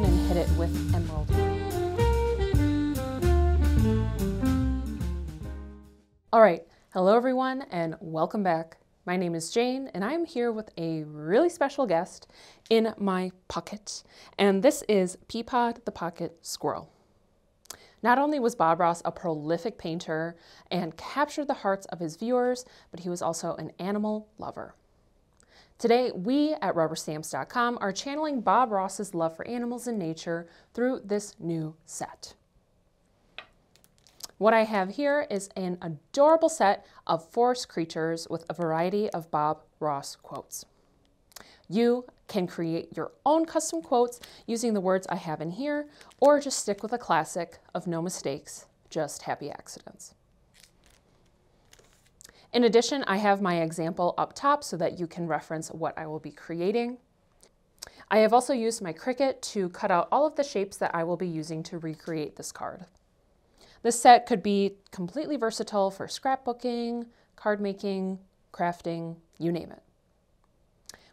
and hit it with emerald green. All right, hello everyone and welcome back. My name is Jane and I'm here with a really special guest in my pocket. And this is Peapod the Pocket Squirrel. Not only was Bob Ross a prolific painter and captured the hearts of his viewers, but he was also an animal lover. Today, we at RubberStamps.com are channeling Bob Ross's love for animals and nature through this new set. What I have here is an adorable set of forest creatures with a variety of Bob Ross quotes. You can create your own custom quotes using the words I have in here, or just stick with a classic of no mistakes, just happy accidents. In addition, I have my example up top so that you can reference what I will be creating. I have also used my Cricut to cut out all of the shapes that I will be using to recreate this card. This set could be completely versatile for scrapbooking, card making, crafting, you name it.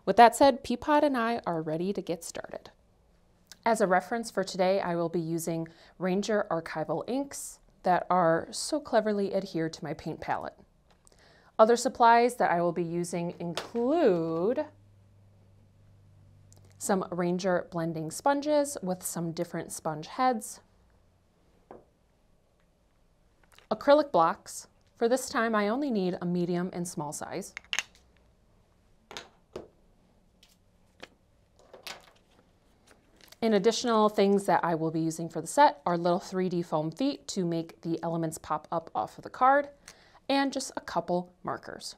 With that said, Peapod and I are ready to get started. As a reference for today, I will be using Ranger archival inks that are so cleverly adhered to my paint palette. Other supplies that I will be using include some Ranger blending sponges with some different sponge heads, acrylic blocks. For this time, I only need a medium and small size. And additional things that I will be using for the set are little 3D foam feet to make the elements pop up off of the card, and just a couple markers.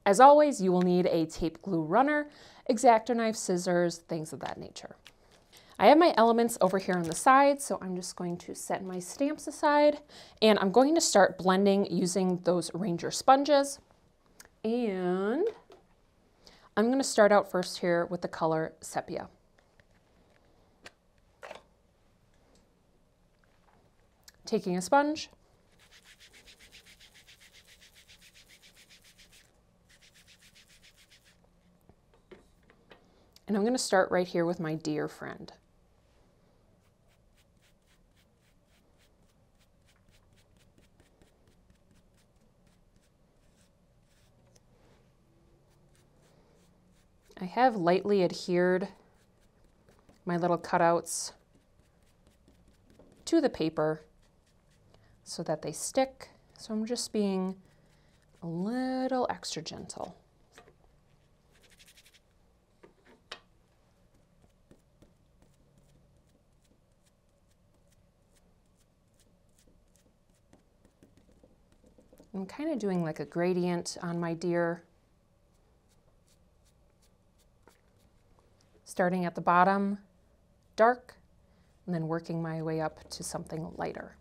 As always, you will need a tape glue runner, X-Acto knife, scissors, things of that nature. I have my elements over here on the side, so I'm just going to set my stamps aside, and I'm going to start blending using those Ranger sponges. And I'm going to start out first here with the color sepia. Taking a sponge, and I'm going to start right here with my dear friend. I have lightly adhered my little cutouts to the paper so that they stick. So I'm just being a little extra gentle. I'm kind of doing like a gradient on my deer. Starting at the bottom, dark, and then working my way up to something lighter.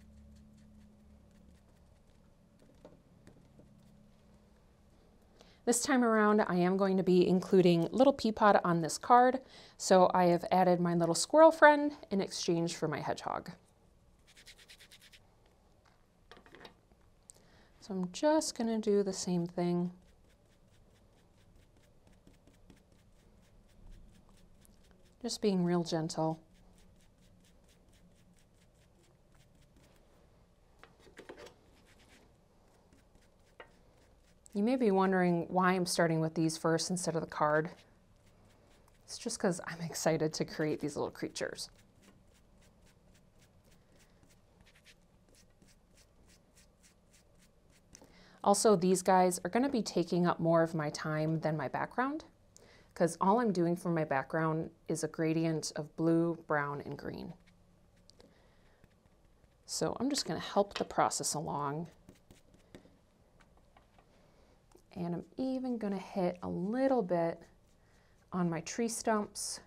This time around, I am going to be including little Peapod on this card, so I have added my little squirrel friend in exchange for my hedgehog. So I'm just going to do the same thing. Just being real gentle. You may be wondering why I'm starting with these first instead of the card. It's just because I'm excited to create these little creatures. Also, these guys are going to be taking up more of my time than my background, because all I'm doing for my background is a gradient of blue, brown, and green. So I'm just going to help the process along. And I'm even going to hit a little bit on my tree stumps.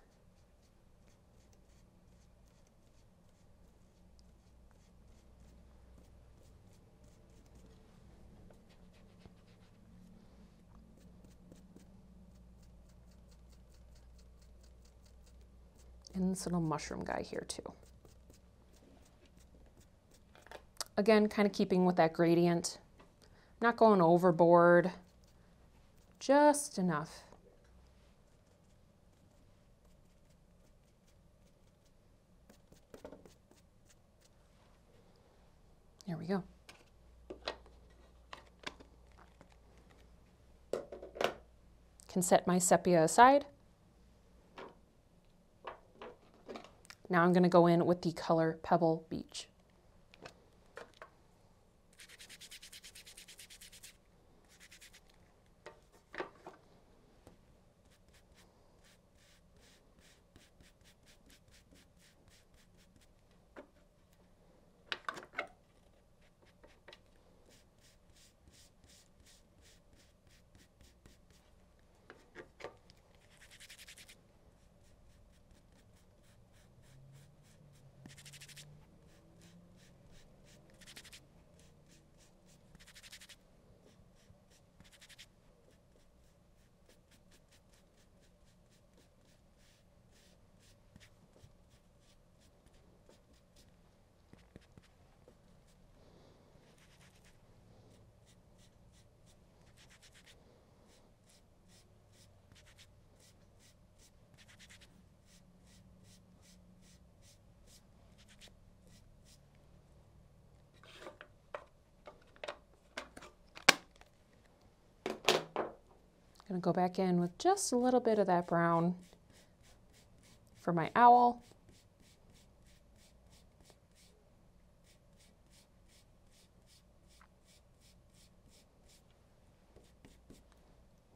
And this little mushroom guy here too. Again, kind of keeping with that gradient. Not going overboard, just enough. There we go. Can set my sepia aside. Now I'm going to go in with the color Pebble Beach. I'm going to go back in with just a little bit of that brown for my owl.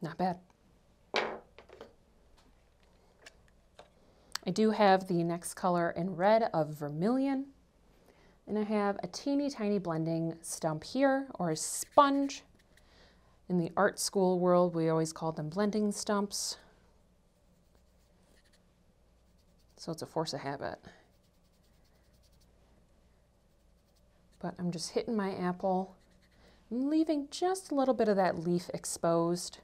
Not bad. I do have the next color in red of vermilion. And I have a teeny tiny blending stump here, or a sponge. In the art school world, we always call them blending stumps. So it's a force of habit. But I'm just hitting my apple, and leaving just a little bit of that leaf exposed.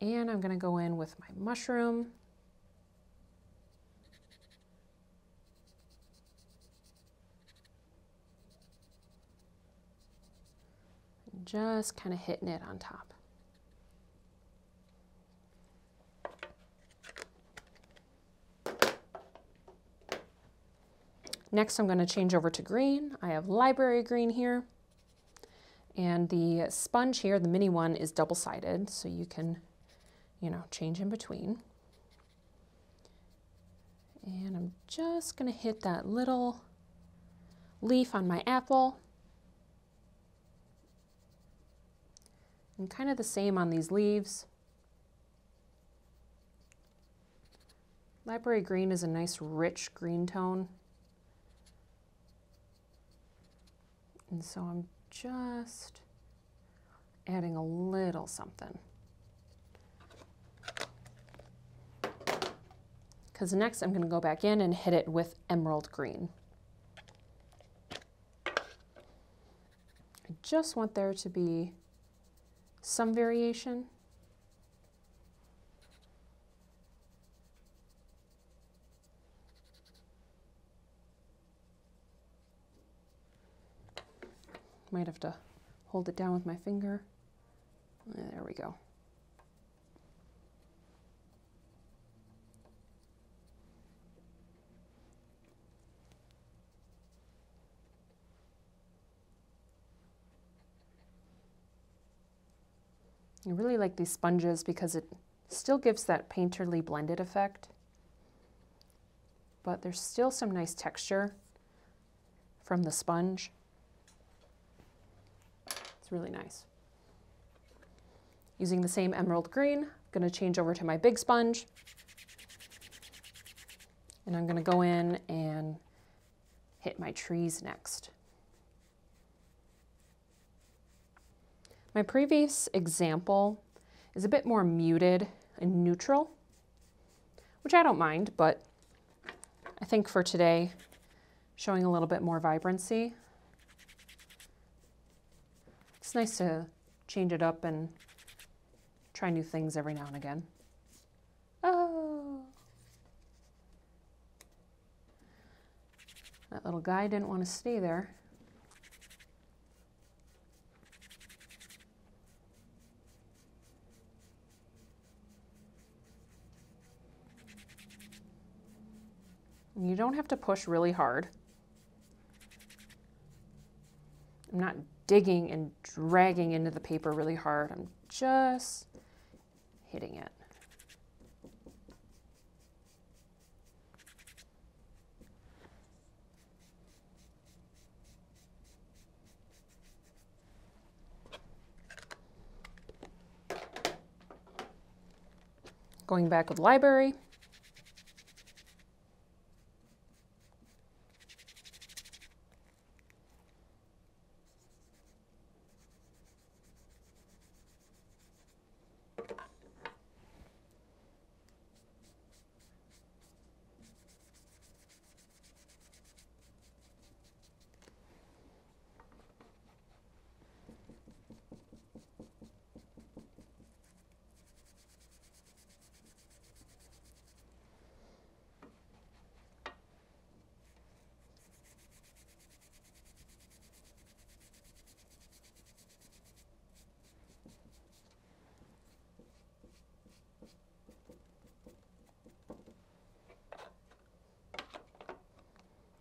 And I'm going to go in with my mushroom. Just kind of hitting it on top. Next, I'm going to change over to green. I have library green here. And the sponge here, the mini one, is double-sided, so you can, change in between. And I'm just going to hit that little leaf on my apple. And kind of the same on these leaves. Library green is a nice rich green tone. And so I'm just adding a little something. Because next I'm going to go back in and hit it with emerald green. I just want there to be some variation. Might have to hold it down with my finger. There we go. I really like these sponges because it still gives that painterly blended effect, but there's still some nice texture from the sponge. It's really nice. Using the same emerald green, I'm going to change over to my big sponge, and I'm going to go in and hit my trees next. My previous example is a bit more muted and neutral, which I don't mind, but I think for today, showing a little bit more vibrancy. It's nice to change it up and try new things every now and again. Oh! That little guy didn't want to stay there. You don't have to push really hard. digging and dragging into the paper really hard. I'm just hitting it. Going back with library.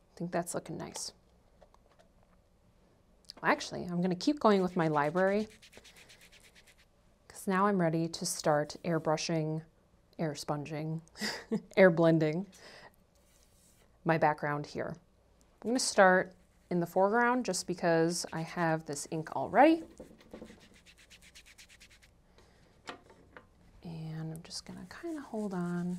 I think that's looking nice. Well, actually, I'm going to keep going with my library because now I'm ready to start airbrushing, air sponging, air blending my background here. I'm going to start in the foreground just because I have this ink already. And I'm just going to kind of hold on.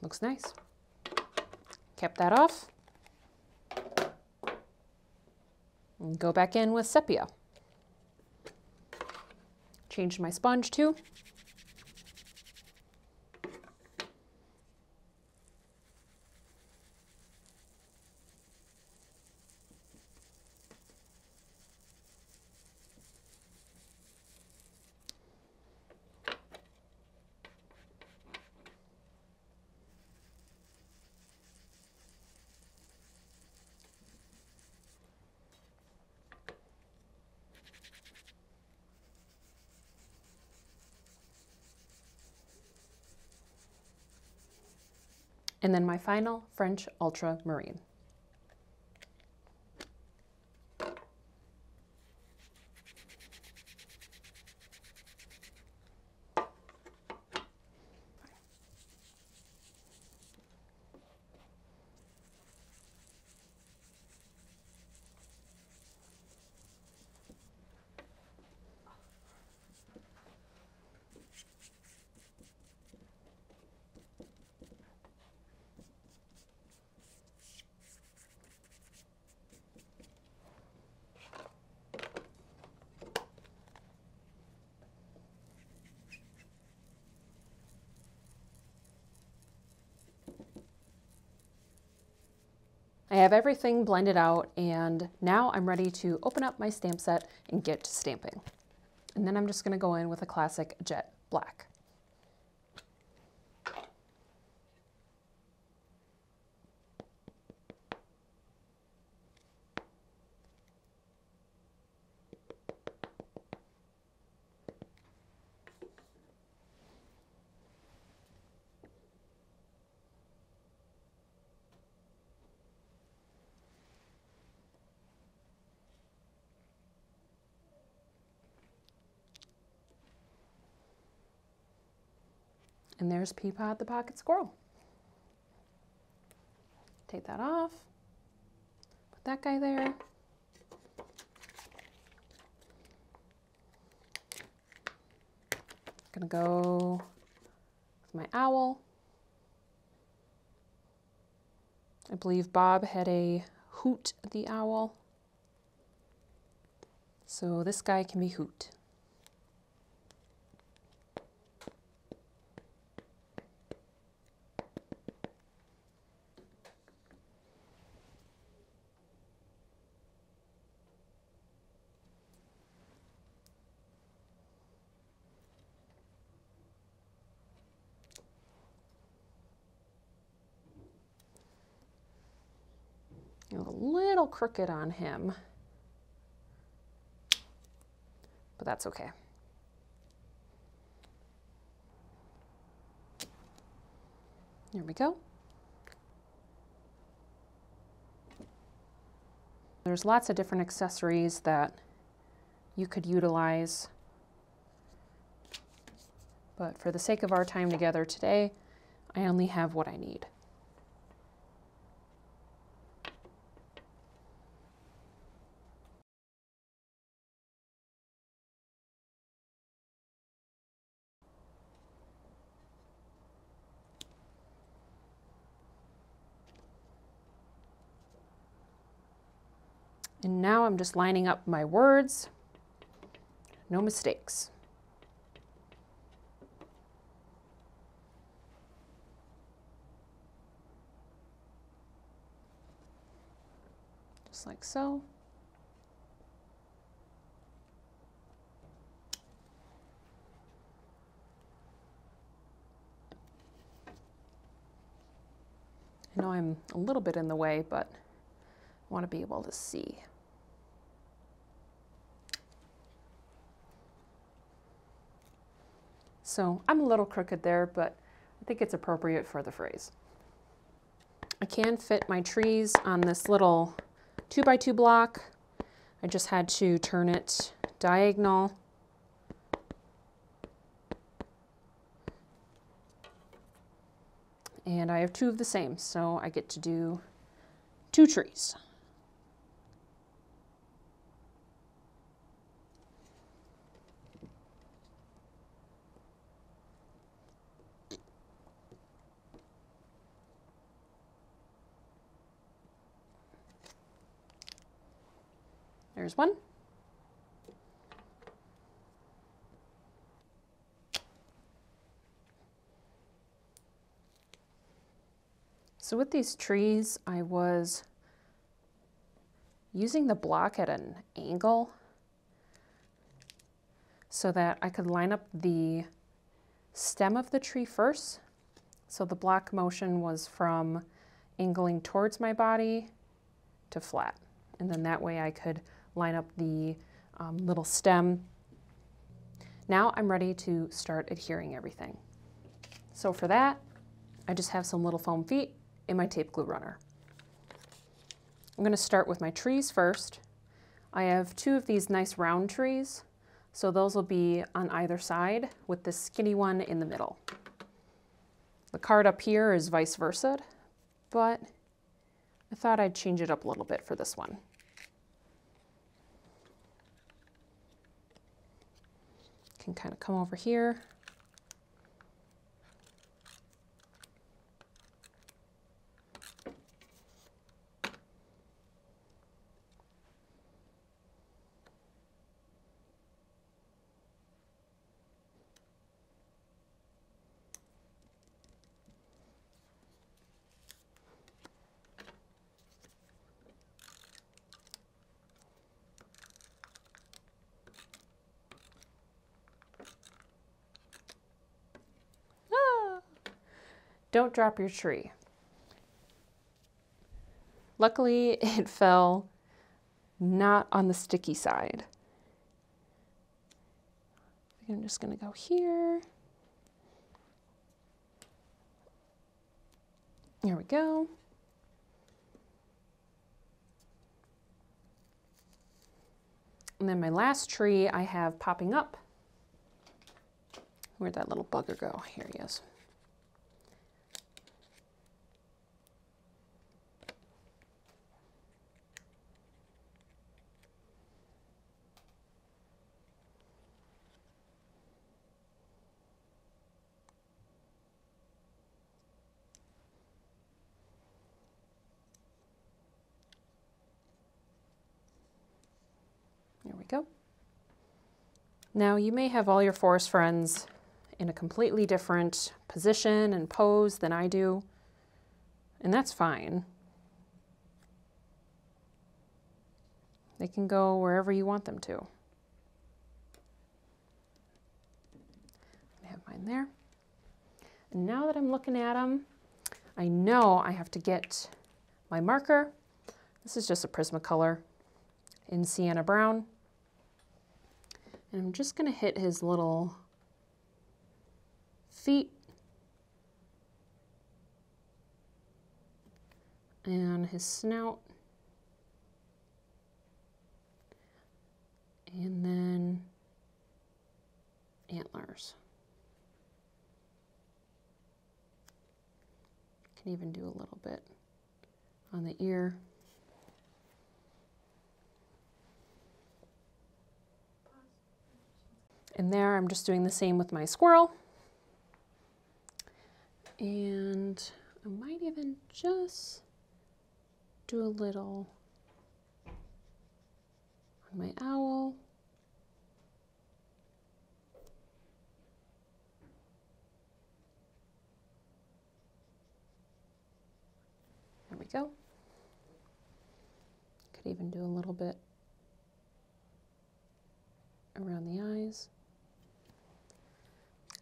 Looks nice. Kept that off. And go back in with sepia. Changed my sponge too. And then my final French ultramarine. I have everything blended out, and now I'm ready to open up my stamp set and get to stamping. And then I'm just going to go in with a classic jet black. And there's Peapod the Pocket Squirrel. Take that off. Put that guy there. Gonna go with my owl. I believe Bob had a Hoot the Owl. So this guy can be Hoot. A little crooked on him, but that's okay. There we go. There's lots of different accessories that you could utilize, but for the sake of our time together today, I only have what I need. And now I'm just lining up my words, no mistakes. Just like so. I know I'm a little bit in the way, but I want to be able to see. So I'm a little crooked there, but I think it's appropriate for the phrase. I can fit my trees on this little 2x2 block. I just had to turn it diagonal. And I have two of the same, so I get to do 2 trees. There's one. So with these trees, I was using the block at an angle so that I could line up the stem of the tree first. So the block motion was from angling towards my body to flat. And then that way I could line up the little stem. Now I'm ready to start adhering everything. So for that, I just have some little foam feet in my tape glue runner. I'm going to start with my trees first. I have 2 of these nice round trees, so those will be on either side with this skinny one in the middle. The card up here is vice versa, but I thought I'd change it up a little bit for this one. Can kind of come over here. Don't drop your tree. Luckily, it fell not on the sticky side. I'm just going to go here. There we go. And then my last tree I have popping up. Where'd that little bugger go? Here he is. There we go. Now you may have all your forest friends in a completely different position and pose than I do, and that's fine. They can go wherever you want them to. I have mine there. And now that I'm looking at them, I know I have to get my marker. This is just a Prismacolor in Sienna Brown. And I'm just going to hit his little feet and his snout. And then antlers. Can even do a little bit on the ear. And there I'm just doing the same with my squirrel. And I might even just do a little on my owl. There we go. Could even do a little bit around the eyes.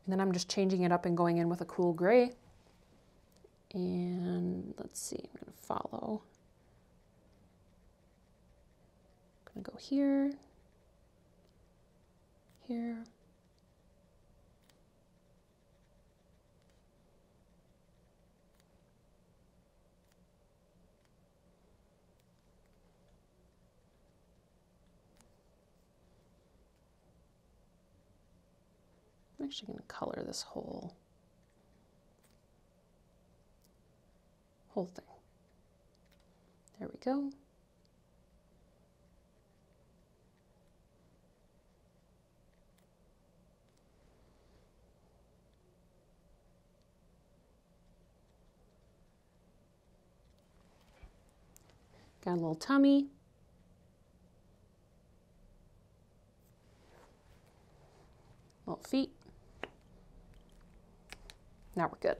And then I'm just changing it up and going in with a cool gray. And let's see, I'm going to follow. I'm going to go here, here. I'm actually going to color this whole thing. There we go. Got a little tummy. Little feet. Now we're good.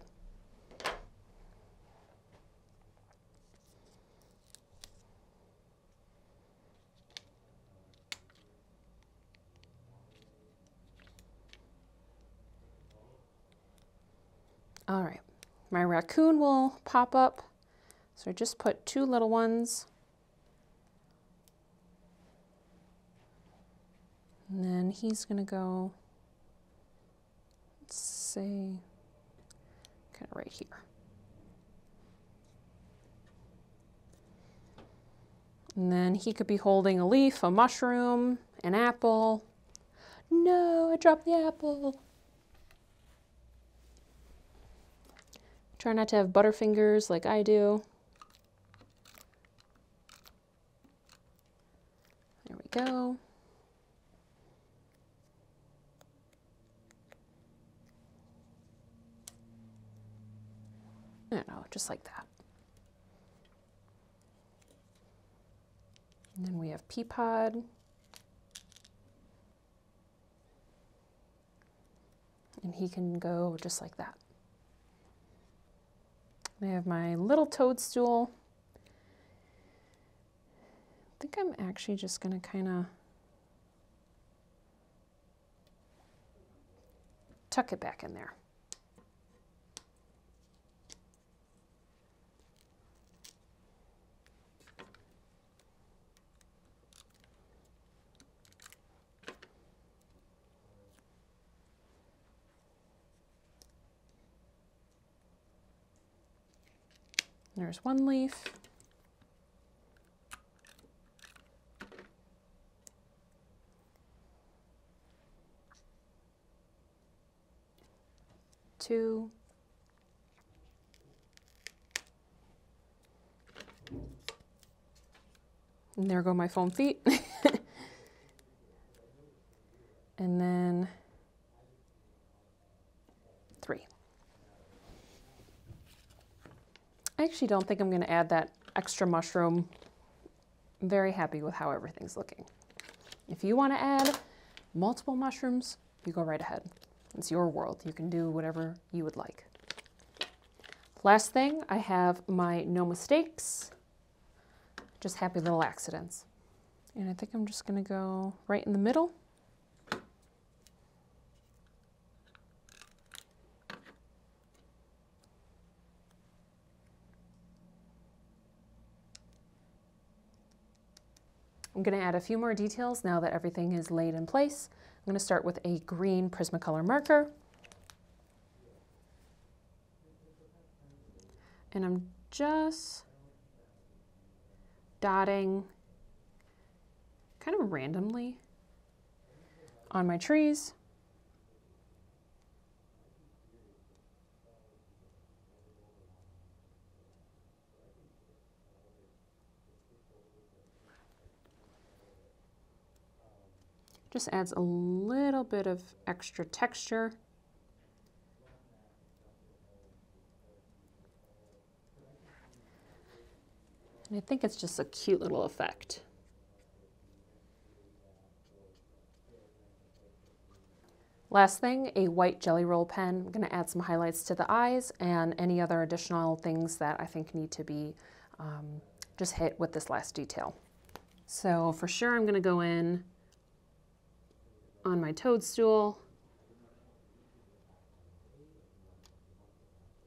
All right, my raccoon will pop up. So I just put two little ones. And then he's gonna go, let's say, kind of right here. And then he could be holding a leaf, a mushroom, an apple. No, I dropped the apple. Try not to have butterfingers like I do. There we go. No, just like that. And then we have pea pod. And he can go just like that. I have my little toadstool. I think I'm actually just going to kind of tuck it back in there. There's one leaf. Two. And there go my foam feet. And then 3. I actually don't think I'm going to add that extra mushroom. I'm very happy with how everything's looking. If you want to add multiple mushrooms, you go right ahead. It's your world. You can do whatever you would like. Last thing, I have my no mistakes, just happy little accidents. And I think I'm just gonna go right in the middle. I'm going to add a few more details now that everything is laid in place. I'm going to start with a green Prismacolor marker. And I'm just dotting kind of randomly on my trees. Just adds a little bit of extra texture. And I think it's just a cute little effect. Last thing, a white Jelly Roll pen. I'm going to add some highlights to the eyes and any other additional things that I think need to be just hit with this last detail. So for sure I'm going to go in on my toadstool.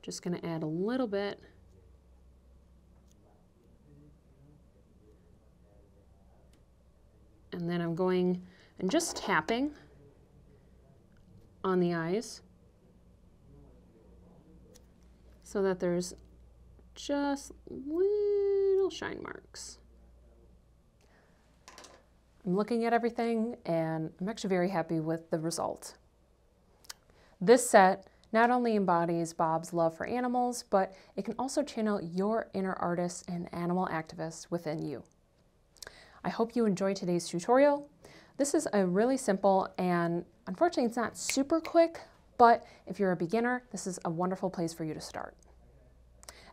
Just going to add a little bit. And then I'm going and just tapping on the eyes so that there's just little shine marks. I'm looking at everything and I'm actually very happy with the result. This set not only embodies Bob's love for animals, but it can also channel your inner artist and animal activist within you. I hope you enjoyed today's tutorial. This is a really simple and unfortunately it's not super quick, but if you're a beginner, this is a wonderful place for you to start.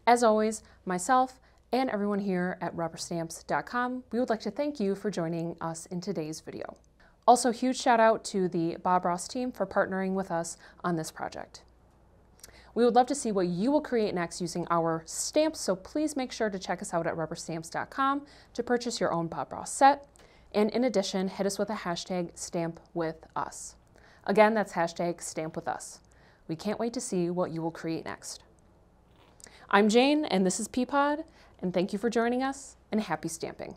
As always, myself and everyone here at RubberStamps.com, we would like to thank you for joining us in today's video. Also, huge shout out to the Bob Ross team for partnering with us on this project. We would love to see what you will create next using our stamps, so please make sure to check us out at RubberStamps.com to purchase your own Bob Ross set. And in addition, hit us with a hashtag #StampWithUs. Again, that's hashtag #StampWithUs. We can't wait to see what you will create next. I'm Jane, and this is Peapod, and thank you for joining us, and happy stamping.